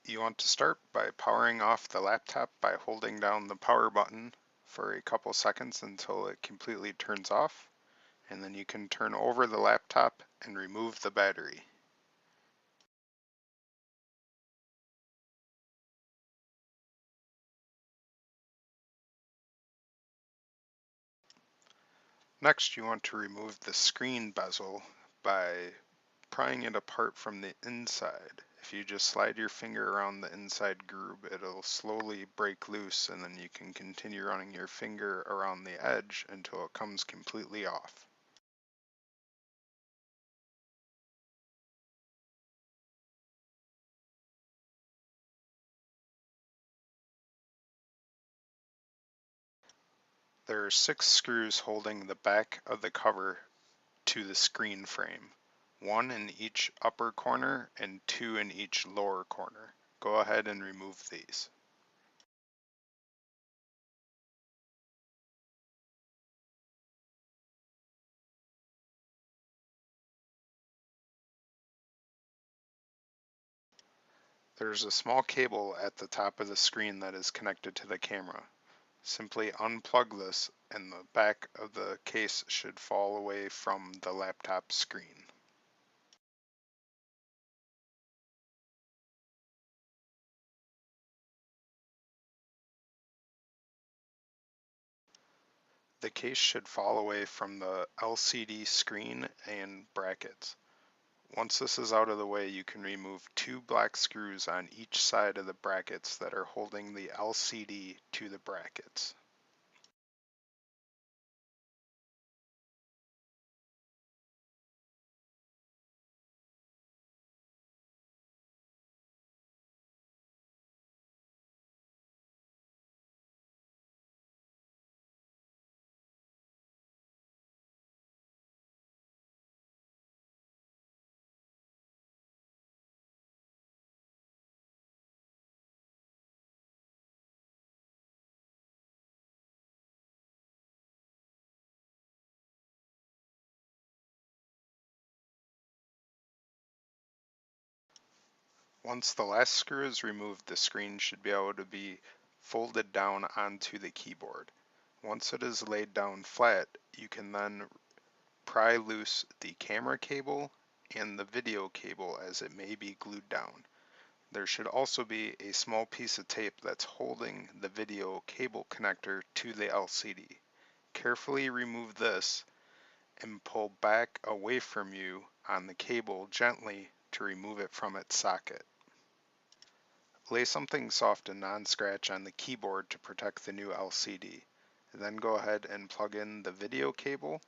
You want to start by powering off the laptop by holding down the power button for a couple seconds until it completely turns off, and then you can turn over the laptop and remove the battery. Next, you want to remove the screen bezel by prying it apart from the inside. If you just slide your finger around the inside groove, it'll slowly break loose, and then you can continue running your finger around the edge until it comes completely off. There are 6 screws holding the back of the cover to the screen frame, 1 in each upper corner and 2 in each lower corner. Go ahead and remove these. There's a small cable at the top of the screen that is connected to the camera. Simply unplug this and the back of the case should fall away from the laptop screen. The case should fall away from the LCD screen and brackets. Once this is out of the way, you can remove 2 black screws on each side of the brackets that are holding the LCD to the brackets. Once the last screw is removed, the screen should be able to be folded down onto the keyboard. Once it is laid down flat, you can then pry loose the camera cable and the video cable as it may be glued down. There should also be a small piece of tape that's holding the video cable connector to the LCD. Carefully remove this and pull back away from you on the cable gently to remove it from its socket. Lay something soft and non-scratch on the keyboard to protect the new LCD. Then go ahead and plug in the video cable,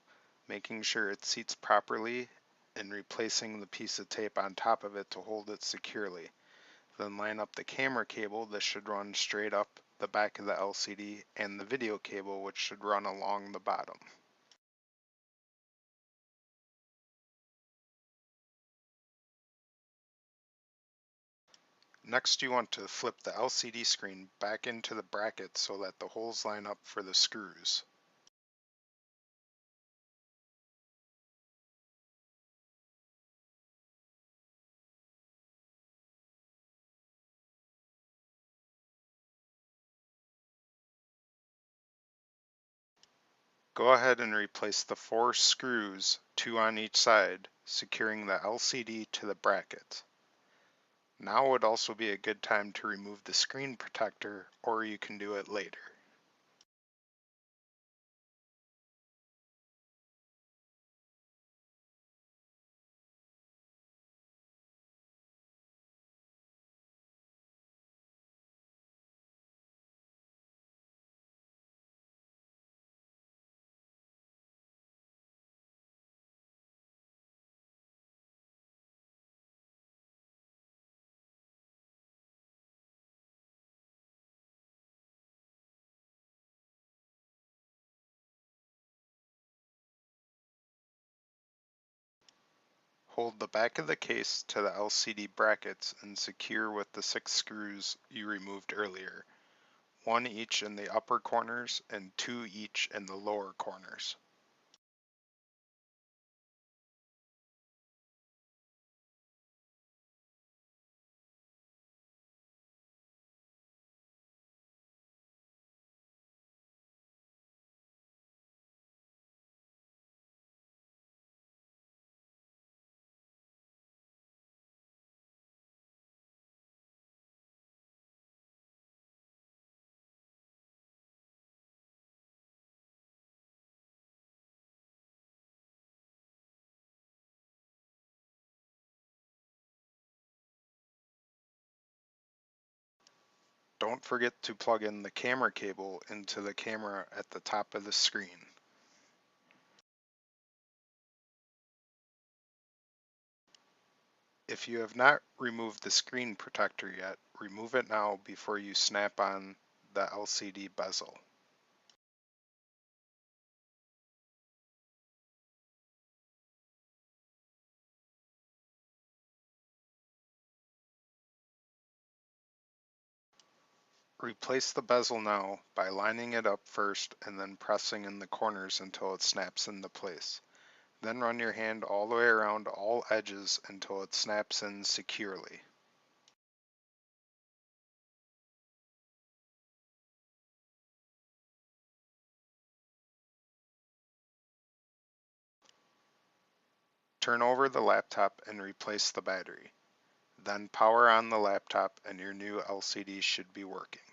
making sure it seats properly and replacing the piece of tape on top of it to hold it securely. Then line up the camera cable. This should run straight up the back of the LCD, and the video cable, which should run along the bottom. Next, you want to flip the LCD screen back into the bracket so that the holes line up for the screws. Go ahead and replace the 4 screws, 2 on each side, securing the LCD to the bracket. Now would also be a good time to remove the screen protector, or you can do it later. Hold the back of the case to the LCD brackets and secure with the 6 screws you removed earlier, 1 each in the upper corners and 2 each in the lower corners. Don't forget to plug in the camera cable into the camera at the top of the screen. If you have not removed the screen protector yet, remove it now before you snap on the LCD bezel. Replace the bezel now by lining it up first and then pressing in the corners until it snaps into place. Then run your hand all the way around all edges until it snaps in securely. Turn over the laptop and replace the battery. Then power on the laptop and your new LCD should be working.